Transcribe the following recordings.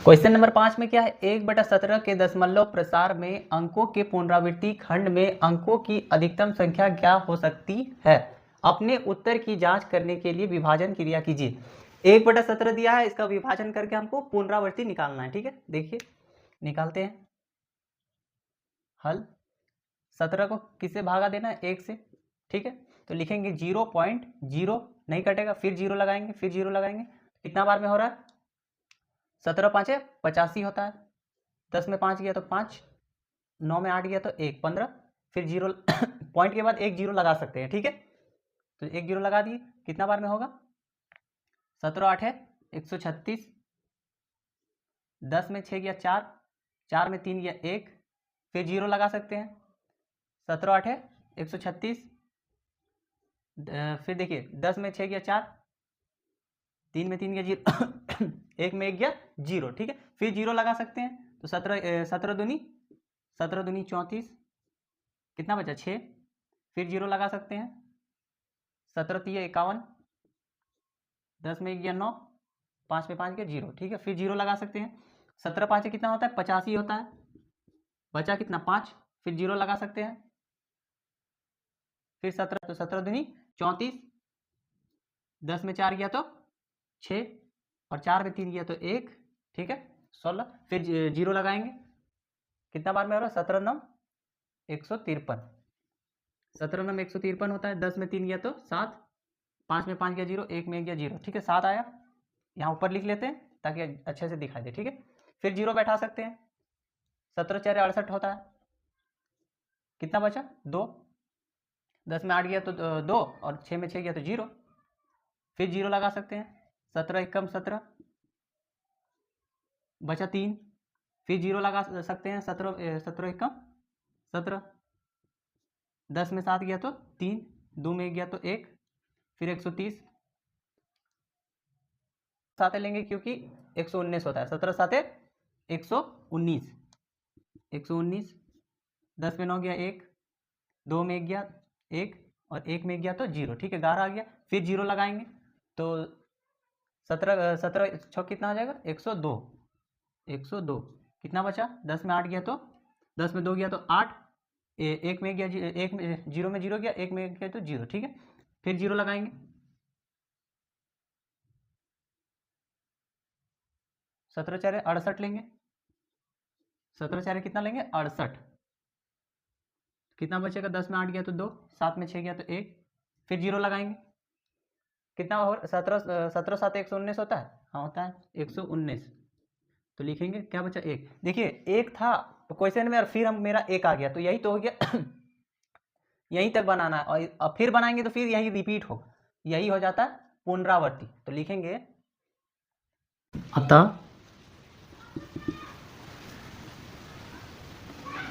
Question number 5 में क्या है, 1/17 के दशमलव प्रसार में अंकों के पुनरावृत्ति खंड में अंकों की अधिकतम संख्या क्या हो सकती है। अपने उत्तर की जांच करने के लिए विभाजन क्रिया कीजिए। 1/17 दिया है, इसका विभाजन करके हमको पुनरावृत्ति निकालना है। ठीक है, देखिए निकालते हैं हल। 17 को किससे भागा देना है, 1 से। ठीक है, तो लिखेंगे 0.0, नहीं कटेगा, फिर 0 लगाएंगे, फिर 0 लगाएंगे। कितना बार में हो रहा है, 17 5 85 होता है। 10 में 5 गया तो 5, 9 में 8 गया तो 1, 15, फिर 0 पॉइंट के बाद एक 0 लगा सकते हैं। ठीक है, तो एक 0 लगा दिए, कितना बार में होगा, 17 8 है 136, 10 में 6 गया 4, 4 में 3 गया 1, फिर 0 लगा सकते हैं। 17 8 है 136, फिर देखिए 10 में 6 गया 4, 3 में 3 गया 0 1 में 1 गया 0। ठीक है, फिर 0 लगा सकते हैं। तो 17 दूनी 34, कितना बचा 6, फिर 0 लगा सकते हैं। 17 3 51, 10 में 1 गया 9, 5 में 5 गया 0। ठीक है, फिर 0 लगा सकते हैं। 17 5 कितना होता है, 85 होता है। बचा कितना 5, फिर 0 लगा सकते हैं। फिर 17, तो 17 दूनी 34, 10 में 4 गया तो 6, और 4 में 3 गया तो 1। ठीक है, 16, फिर 0 लगाएंगे। कितना बार में हो रहा है, 17 9 153, 17 9 153 होता है। 10 में 3 गया तो 7, 5 में 5 गया 0, 1 में 1 गया 0। ठीक है, 7 आया, यहाँ ऊपर लिख लेते हैं ताकि अच्छे से दिखाई दे। ठीक है, फिर 0 बैठा सकते हैं। 17 4 68 होता है, कितना बचा 2, 10 में 8 गया तो 2, और 6 में 6 गया तो 0, फिर 0 लगा सकते हैं। 17 1 कम 17, बचा 3, फिर 0 लगा सकते हैं। 17 1 कम 17, 10 में 7 गया तो 3, 2 में 1 गया तो 1, फिर 130 साथ लेंगे क्योंकि 119 होता है। 17 7 119, 119, 10 में 9 गया 1, 2 में 1 गया 1, और 1 में 1 गया तो 0। ठीक है, 11 आ गया, फिर 0 लगाएंगे तो 17 17 6 कितना आ जाएगा, 102, 102। कितना बचा, 10 में 8 गया तो 10 में 2 गया तो 8, 1 में गया 1 में 0 में 0 गया, 1 में गया तो 0। ठीक है, फिर 0 लगाएंगे। 17 4 68 लेंगे, 17 4 कितना लेंगे 68, कितना बचेगा, 10 में 8 गया तो 2, 7 में 6 गया तो 1, फिर 0 लगाएंगे। कितना हो, 17 7 119 होता है, हाँ होता है 119। तो लिखेंगे क्या बचा 1। देखिए 1 था तो क्वेश्चन में, और फिर हम मेरा 1 आ गया, तो यही तो हो गया यहीं तक बनाना है, और अब फिर बनाएंगे तो फिर यही रिपीट होगा, यही हो जाता है पुनरावृत्ति। तो लिखेंगे अतः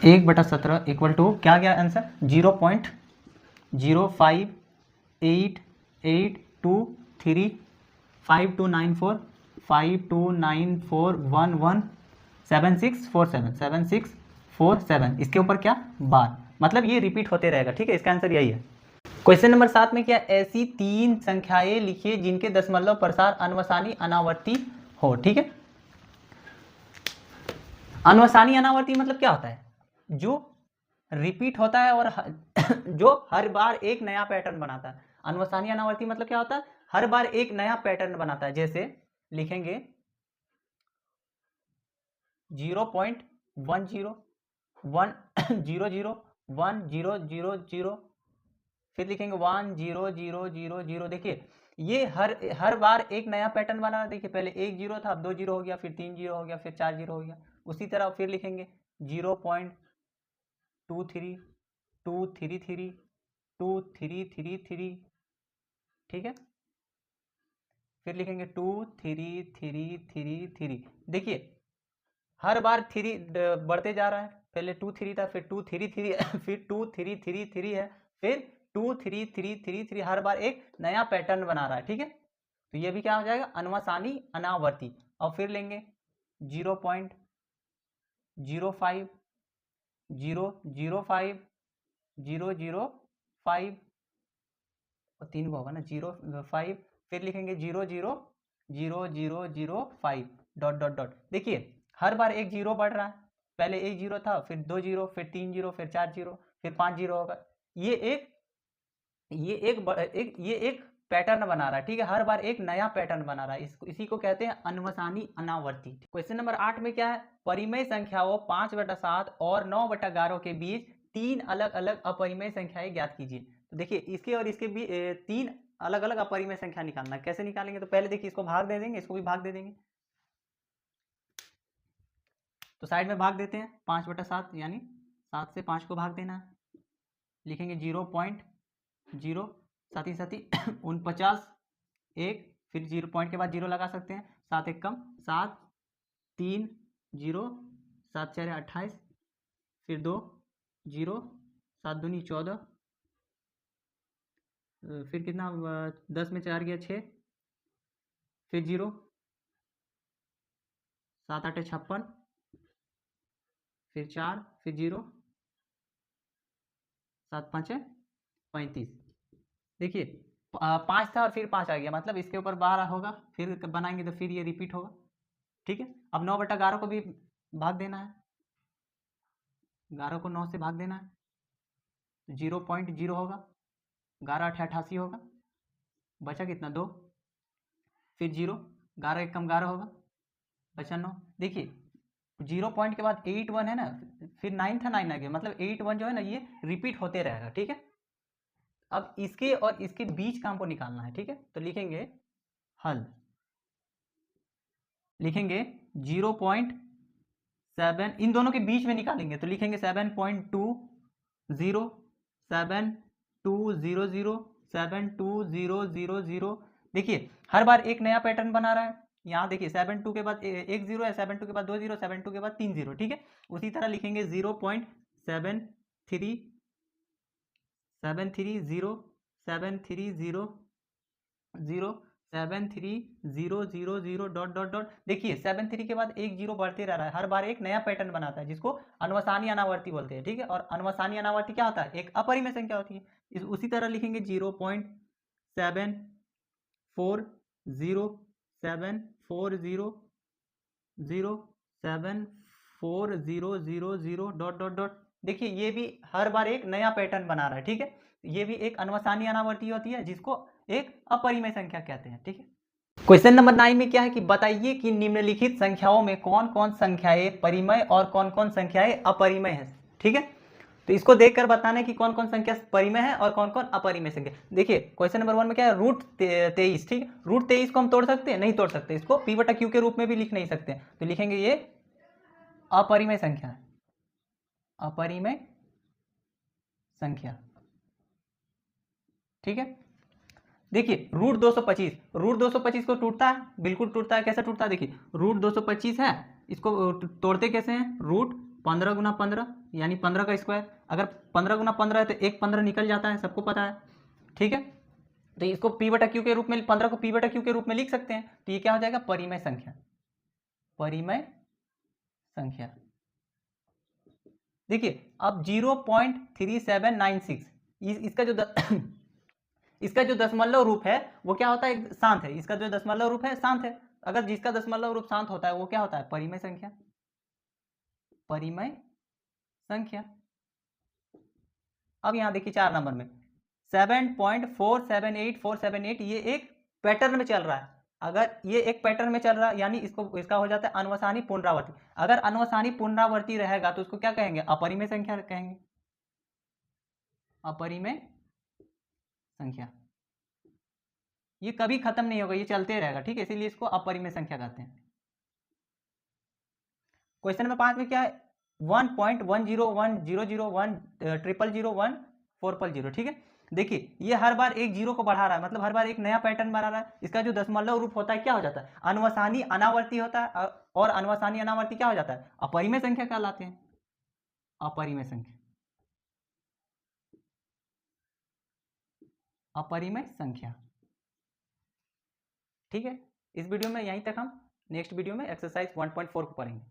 1/17 इक्वल टू क्या गया आंसर, 0.0588235294529411764 7647 इसके ऊपर क्या बार, मतलब ये रिपीट होते रहेगा। ठीक है, इसका आंसर यही है। क्वेश्चन नंबर 7 में क्या, ऐसी 3 संख्याएं लिखिए जिनके दशमलव प्रसार अनवसानी अनावर्ती हो। ठीक है, अनवसानी अनावर्ती मतलब क्या होता है, जो रिपीट होता है और जो हर बार एक नया पैटर्न बनाता है। अनवसानी अनावर्ती मतलब क्या होता है, हर बार एक नया पैटर्न बनाता है। जैसे लिखेंगे 0.10 100 फिर लिखेंगे 1000। देखिए ये हर बार एक नया पैटर्न बना। देखिए पहले 1 0 था, अब 2 0 हो गया, फिर 3 0 हो गया, फिर 4 0 हो गया। उसी तरह फिर लिखेंगे 0.23 233 2333। ठीक है, फिर लिखेंगे 23333। देखिए हर बार 3 बढ़ते जा रहा है, पहले 2 3 था, फिर 2 3 3 फिर 2 3 3 3 है, फिर 2 3 3 3 3, हर बार एक नया पैटर्न बना रहा है। ठीक है, तो ये भी क्या हो जाएगा, अनवसानी अनावर्ती। और फिर लेंगे 0.05 005 005 और 3 को होगा ना 05, फिर लिखेंगे 00005 डॉट डॉट डॉट। देखिए हर बार एक जीरो बढ़ रहा है, पहले एक जीरो था, फिर 2 जीरो, फिर 3 जीरो, फिर 4 जीरो, फिर 5 जीरो होगा। ये एक पैटर्न बना रहा है, ठीक है, हर बार एक नया पैटर्न बना रहा है। इसी को कहते हैं अनवसानी अनावर्ती। क्वेश्चन नंबर 8 में क्या है, परिमेय संख्याओं 5/7 और 9/11 के बीच 3 अलग अलग अपरिमेय संख्याएं ज्ञात कीजिए। तो देखिए इसके और इसके बीच 3 अलग अलग अपरिमेय संख्या निकालना है। कैसे निकालेंगे, तो पहले देखिए इसको भाग दे देंगे, इसको भी भाग दे देंगे। तो साइड में भाग देते हैं, 5/7 यानी 7 से 5 को भाग देना है। लिखेंगे 0.0, साथ ही 49, 1, फिर 0 पॉइंट के बाद 0 लगा सकते हैं, 7 1 कम 7, 3 0, 7 4 28, फिर 2 0, 7 दूनी 14, फिर कितना 10 में 4 गया 6, फिर 0, 7 8 56, फिर 4, फिर 0, 7 5 35। देखिए 5 था और फिर 5 आ गया, मतलब इसके ऊपर 12 होगा, फिर बनाएंगे तो फिर ये रिपीट होगा, ठीक है। अब 9/11 को भी भाग देना है, 11 को 9 से भाग देना है, 0.0 होगा, 11 8 88 होगा, बचा कितना 2, फिर 0, 11 1 कम 11 होगा, बचा 9। देखिए 0 पॉइंट के बाद 8 1 है ना, फिर 9 था 9 आ गया, मतलब 8 1 जो है ना ये रिपीट होते रहेगा, ठीक है। अब इसके और इसके बीच का हमको निकालना है, ठीक है। तो लिखेंगे हल, लिखेंगे 0.7, इन दोनों के बीच में निकालेंगे तो लिखेंगे 7.20, 72000, 72000। देखिए हर बार एक नया पैटर्न बना रहा है। यहाँ देखिए 72 के बाद एक जीरो है, 72 के बाद 2 जीरो, 72 के बाद 3 जीरो, ठीक है। उसी तरह लिखेंगे 0.73, 730, 730, 73000 डॉट डॉट डॉट। देखिए 73 के बाद एक जीरो बढ़ते रह रहा है, हर बार एक नया पैटर्न बनाता है जिसको अनवसानी अनावर्ती बोलते हैं, ठीक है। और अनवसानी अनावर्ती क्या होता है, एक अपरिमेय संख्या होती है। उसी तरह लिखेंगे 0.740, 74000 डॉट डॉट डॉट। देखिए ये भी हर बार एक नया पैटर्न बना रहा है, ठीक है। ये भी एक अनवसानी अनावर्ती होती है जिसको एक अपरिमेय संख्या कहते हैं, ठीक है। क्वेश्चन नंबर 9 में क्या है कि बताइए कि निम्नलिखित संख्याओं में कौन कौन संख्याएं परिमेय और कौन कौन संख्याएं अपरिमेय है, ठीक है। तो इसको देखकर बताना है कि कौन कौन संख्या परिमेय है और कौन कौन अपरिमेय संख्या। देखिए क्वेश्चन नंबर 1 में क्या है, √23, ठीक है। √23 को हम तोड़ सकते हैं, नहीं तोड़ सकते, इसको p/q के रूप में भी लिख नहीं सकते, तो लिखेंगे ये अपरिमेय संख्या है, अपरिमेय संख्या, ठीक है। देखिए √225 को टूटता है, बिल्कुल टूटता है। कैसे टूटता है, देखिए √225 है, इसको तोड़ते कैसे हैं, √15 × 15 यानी 15 का स्क्वायर। अगर 15 × 15 है तो एक 15 निकल जाता है, सबको पता है, ठीक है। तो इसको p/q के रूप में, 15 को p/q के रूप में लिख सकते हैं, तो ये क्या हो जाएगा, परिमेय संख्या, परिमेय संख्या। देखिए अब 0.3796 इसका जो इसका जो दशमलव रूप है वो क्या होता है, शांत है। इसका जो दशमलव रूप है शांत है। अगर जिसका दशमलव रूप शांत होता है वो क्या होता है, परिमेय संख्या, परिमेय संख्या। अब यहां देखिए 4 नंबर में 7.478478, ये एक पैटर्न में चल रहा है। अगर ये एक पैटर्न में चल रहा है यानी इसका हो जाता है अनवसानी पुनरावर्ती। अगर अनवसानी पुनरावर्ती रहेगा तो उसको क्या कहेंगे, अपरिमेय संख्या कहेंगे, अपरिमेय संख्या। ये कभी खत्म नहीं होगा, ये चलते रहेगा, ठीक है, इसीलिए इसको अपरिमेय संख्या कहते हैं। क्वेश्चन नंबर 5 में क्या है, 1.101001001400, ठीक है। देखिए ये हर बार एक जीरो को बढ़ा रहा है, मतलब हर बार एक नया पैटर्न बना रहा है। इसका जो दशमलव रूप होता है क्या हो जाता है, अनवसानी अनावर्ती होता है, और अनवसानी अनावर्ती क्या हो जाता है, अपरिमेय संख्या कहलाते हैं, अपरिमेय संख्या, अपरिमेय संख्या, ठीक है। इस वीडियो में यहीं तक, हम नेक्स्ट वीडियो में एक्सरसाइज 1.4 को पढ़ेंगे।